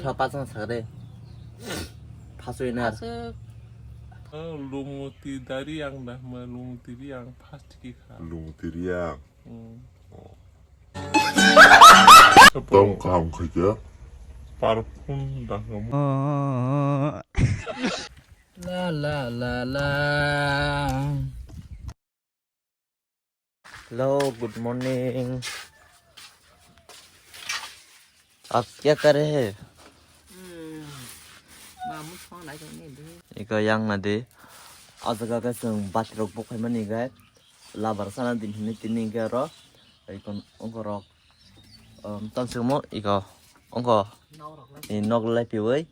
혀 빠져서 그래. 파수이나. Lumuti dari yang dah melumuti yang pasti kan. Lumutiri yang Sebelum Tong kam kerja parfum dah kamu. La la la la. Hello, good morning. आप क्या कर रहे हैं? 이거 양나데 아저가가 성 바트록 복할머니가 라바르사나 딘히니 띠닝게로 이건 엉거로 땀스모 이거 엉거 이 녹래 피워이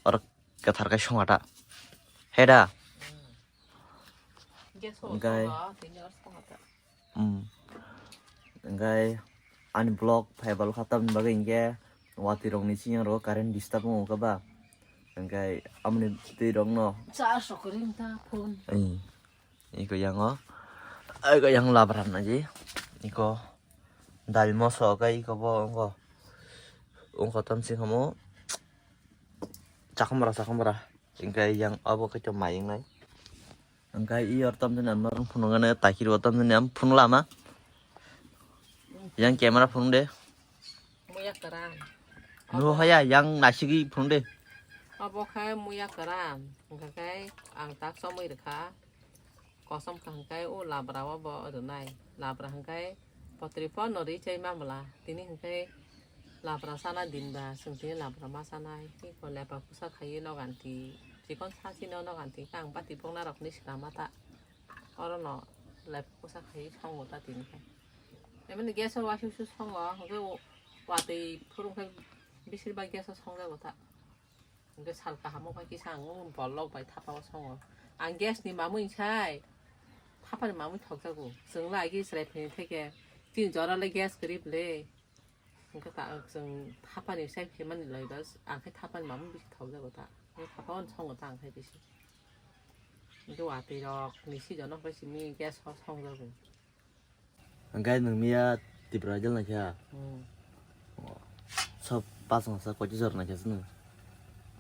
어럭 가타르가 숑하다 해다 ngay ngay unblock phải vào khatam bagay nghe wati rong ni sinyang ro karen disturb mo ka ba ngay amne ti rong no Sa sokurin ta phone. 이거 양어 이거 양 라바람나지 이거 날모서가 이거 뭐 온거 땀씩 하모 잠깐만 그러니까 양 아버가 좀 많이 네 그러니까 이 어떤 안 말은 푸는 거네 따기로 어떤 안 푸는 라마 양 카메라 푸는데 Muyak keran. 너 하야 양 나시기 푸는데 Apa kai muyak keran. Engka kai angtak so mui dekha. Kosong kang kai o labra wa bo ở này. Labra hang kai potripon no ri chei mamla. Tini hang kai labra sana dinda sung tini labra ma sana. Ki ko lepa pusa khai no ganti. Chỉ con sa xin no ganti kang pati pong na rok ni sikamata. Oro no lepa pusa khai phong ngota tini kai. Emang geso wa shu songo. Hang 와디 푸른색 미실바기에서 성가고다. 이게 살까 한번 바기 상은 벌럭 바이 타파고 성어. 안 게스니 마무인 차이. 타파니 마무인 턱자고. 승라기 스레피니 되게 지금 저럴래 게스 그립래. 그러니까 딱 타파니 셀피만 일러다 안게 타파니 마무인 비시 턱자고다. 이 타파원 성어다 안 해비시. 이게 와디로 니시 저녁 바시미 게스 성가고. cái nương mía tịp ra chân là chưa sao ba sang sao có chút này chứ nữa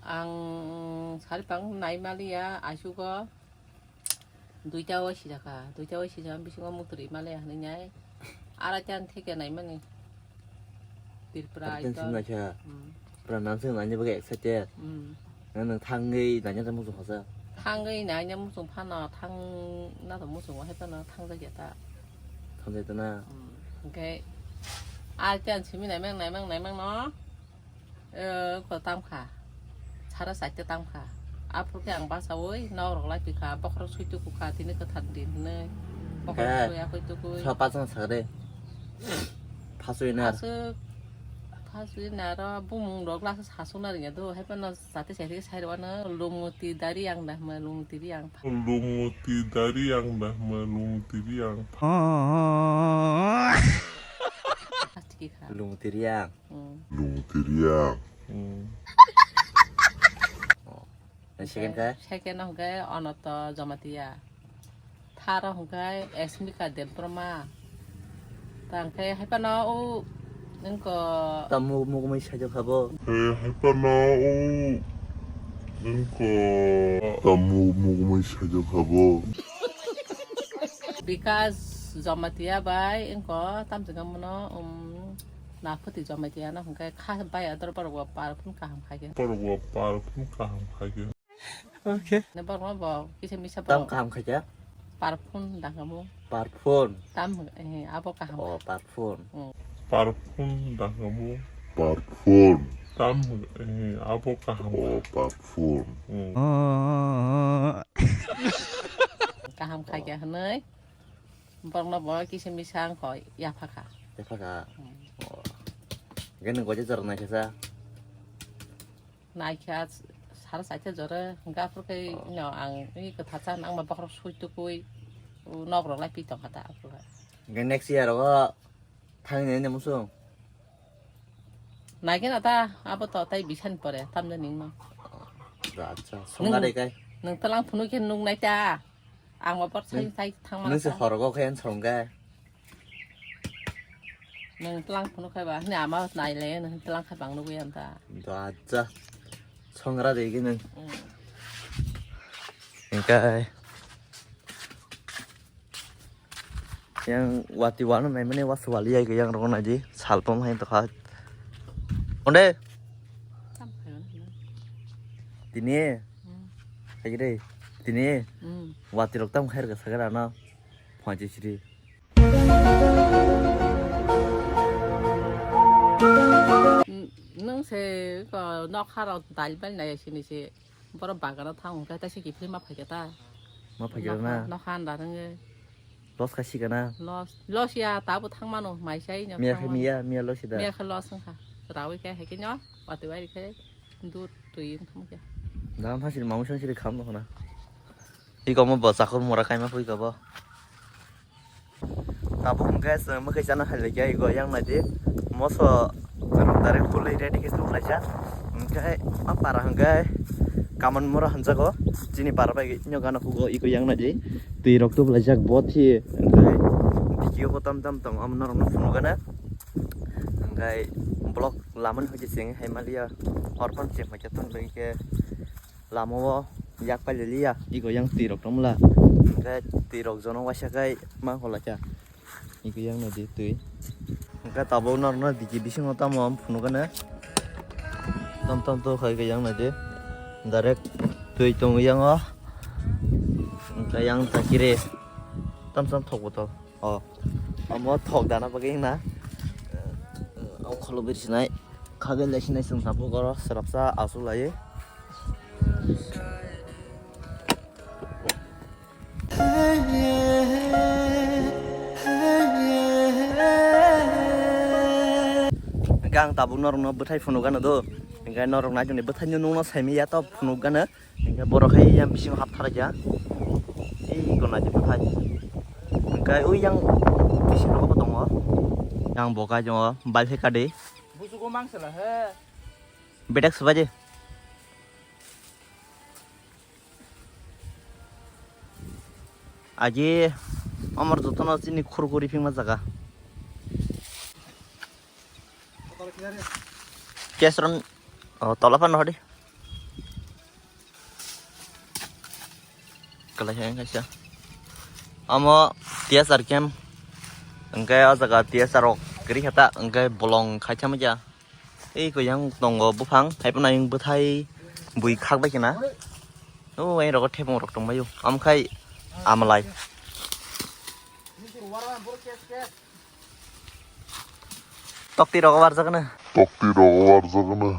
ang 살빵 나이 말이야 아슈가 누이자와 시작하 누이자와 시작한 비싱어 목들이 말이야 하느냐 알았잖 태게 나이만이 딜프라 chân xin là 이거 chưa rồi nam sinh là như vậy sao chứ 나는 탕의 나냐자 무슨 허사 탕의 나냐 무슨 파나 탕 나도 무슨 거 해봐나 탕자겠다 탕자잖아 오케이 알았잖 지미 나명 너 그거 땀카 살아서 때 땀카 앞으로 그냥 봐서 왜 나오러 라이프 가 버커로 수이도 국가 되는 거 단디네 버커로 수야 그쪽고 혀 빠져서 그래 파수이나 파수이나라 붕 럭라서 사소나리냐도 해변나 사태 제대로 사이와나 롱무티 다리 양다 뭐 롱무티 양 Lumuti dari yang dah melumuti yang 파스틱이 가 룽티리양 Lumutiri yang 시간 가 세계나 그게 어느 또 저마티야 타라 그게 에스미카 될 프로마 당케 해변나 오 능거 땀 먹으면 찾아가보 Hepanao Nengko Tamu mo 찾아가보 because 저마티야 바이 인거 땀증가 뭐노 나쁘티 저마티야 나 그게 카 바이 아들 바로 파르푼 카함 가게 Perwa parfum kaham kaya. 오케이 내 바로 뭐 기세 미사 땀 바로 감 가자 파르푼 당가모 parfum 땀 아보 카함 parfum Parfum dah kamu. Parfum Tam apa kaham. Parfum 카함 가게 하네 바로 뭐 기세 미상 거의 야파카 대파가 이거는 거제 저러나 해서 나이키야 살아서 때 저래 그러니까 그렇게 안 이거 다자 낭마 바로 수이도 거의 너그러 라이 피터 가다 앞으로 이거 next year로 당연히 무슨 나이게 나다 아버터 따이 미산 버려 탐는 닝노 맞죠 송가리가 능 떨랑 푸누게 능 나이자 앙마 버 사이 탕만 능스 허러고 그냥 송가 nang telang pun kai ba nya ma nai le nang telang kai bang nu yen ta 맞아. 청하라 되기는. 그러니까 yang wati-wana này mới wat swali ai cái yang rong này gì salpom hay to kha onde sam kai na tini hay cái đây tini wati rok tam khair ka sagara na phaji siri nang se ko nok kha ro dal ban này sini se boro ba ga thang ka ta se ki phim ma phai ta ma phai na nok khan da nang los kasi kana los ya ta bu thang ma no mai sai nya mia los da mia kha los sang kha ra wi cái hay cái nhó wa tu ai cái du tùy không kìa 난 사실 마음 현실이 감노나 이거 뭐 자꾸 뭐라 카이마 보이가 봐 나보고 가서 뭐 그잖아 할 얘기야 이거 양 나지 뭐서 다른 콜레 레디 계속 하자 그러니까 아빠라 한가 kaman murah hanjago chini parbai nyogana hugo iko yang naji tui rok tu blajak bothi ngai dikio ko tam tong amna rong phunu gana ngai blok laman hoje sing himalaya orpan che ma chaton bai ke lamo yak palelia iko yang tui rok tomla ngai tui rok jono wasakai ma hola cha iko yang naji tui ngai tabo nor na diki bising otam am phunu gana tam to khai ke yang naji direct tui tung yang oh cái yang ta kiri tam sam thok botol amo thok dana bagai na ông kholo bir sinai khagen le sinai sung sapu goro sarapsa asu lai gang tabung nor no betai phunu gan do cái nó rong nãy chúng này bớt thanh nhung nó xài mi giá to phun cái nữa cái bò cái em bị sinh hấp thara giá cái còn lại thì bớt thanh cái ui yang bị sinh nó có tông á yang bò cái cho bài thế cả đi busu ko mang salah he bedak sebaje aji amar jotono chini khurguri phingma jaga kesron tolapan no di kalau yang kasih amo tiasar kem engkai ajaga tiasarok kiri kata engkai bolong kaca aja ko yang tonggo bufang hai pun yang buthai bui khak bai kena ai rok thepong rok tong bayu amkai amalai tokti rok war jagana Tokti rawar jagana.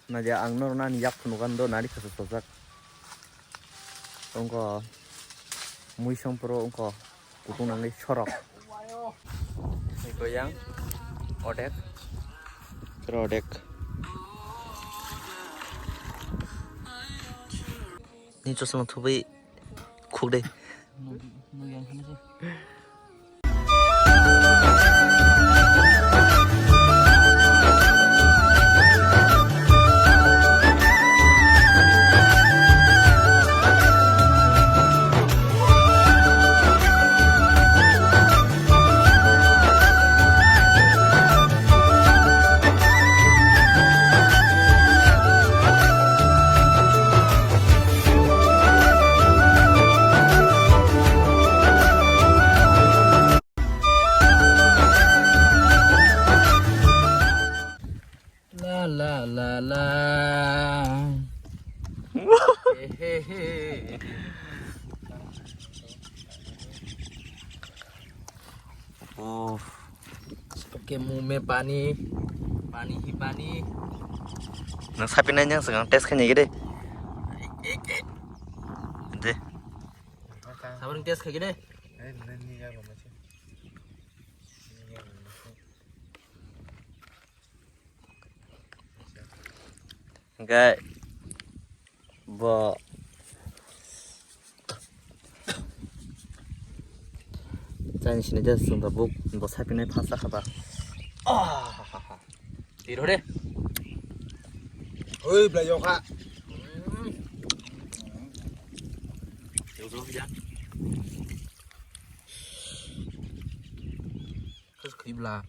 naja ang nor nan yak punukan do nari khasa sojak ongko mui sampro ongko kutung nangi chorok iko yang odek rodek ni choslang thubai khuk de nu yang khana se के मुंह में पानी पानी ही पानी nang sapin nang segang tes kan gede de sabar tes kayak gini enggak bo 짠 신의 됐습니다 뭐 sapinai phasa khaba tidur deh oi belajar kak Ibla.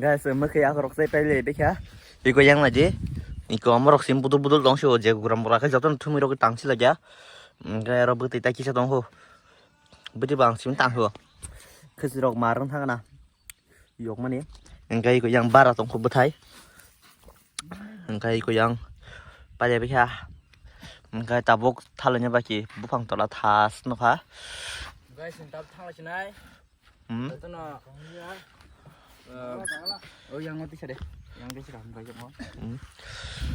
Guys, mới khi aku rok saya pilih deh ya. Iko yang lagi. Iko amor rok sim budul dong sih. Oje guram murah kan jatuh tuh mirok tangsi lagi ya. Enggak robot kita kisah dong ho. Betul bang sim tang ho. Kesirok marang thang na. Yok mana? Enggak iko yang barat dong ho betai. Enggak iko yang pada ya. Enggak tabuk talanya baki. Bupang tola tas no ha. Guys, entah thang lagi nai. Itu no. Oh yang ngerti sih deh. Yang dia sudah mulai jemur.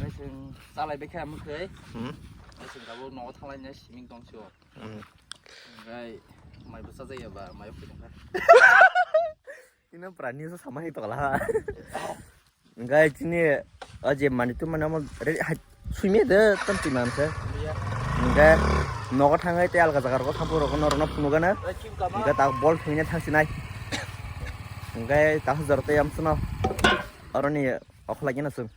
Guys, yang salah bekai mukai. Guys, kalau no thang lainnya siming dong sih. Guys, mai besar saja ba, mai pun kan. Ini berani sama itu lah. Enggak ini aja mana itu mana mau suami deh tentu mana. Enggak nokat hangai tial kata karo kampur rokok norona punugan ya. Enggak tak bol punya tangsi naik. Enggak tak zarta yang sana. Orang ni aku lagi nasib.